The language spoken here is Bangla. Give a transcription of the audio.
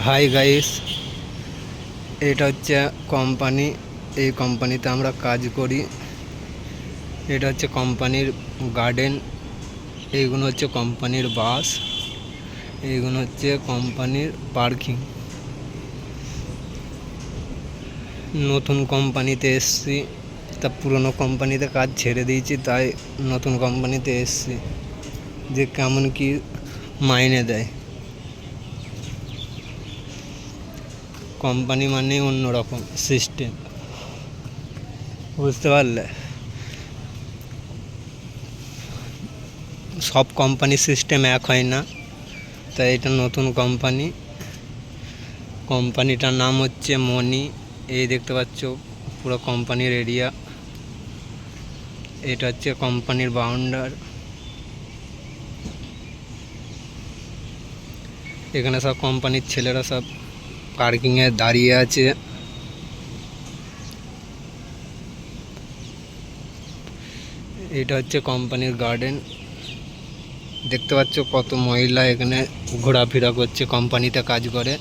হাই গাইস, এটা হচ্ছে কোম্পানি। এই কোম্পানিতে আমরা কাজ করি। এটা হচ্ছে কোম্পানির গার্ডেন, এইগুলো হচ্ছে কোম্পানির বাস, এইগুলো হচ্ছে কোম্পানির পার্কিং। নতুন কোম্পানিতে এসছি, তা পুরনো কোম্পানিতে কাজ ছেড়ে দিয়েছি, তাই নতুন কোম্পানিতে এসছি যে কেমন কি মাইনে দেয়। কোম্পানি মানে অন্যরকম সিস্টেম, বুঝতে পারলে? সব কোম্পানির সিস্টেম এক হয় না, তাই এটা নতুন কোম্পানি। কোম্পানিটার নাম হচ্ছে মনি। এই দেখতে পাচ্ছ পুরো কোম্পানির এরিয়া। এটা হচ্ছে কোম্পানির বাউন্ডার। এখানে সব কোম্পানির ছেলেরা সব পার্কিংয়ে দাঁড়িয়ে আছে। এটা হচ্ছে কোম্পানির গার্ডেন। দেখতে পাচ্ছ কত মহিলা এখানে ঘোরাফেরা করছে, কোম্পানিতে কাজ করে।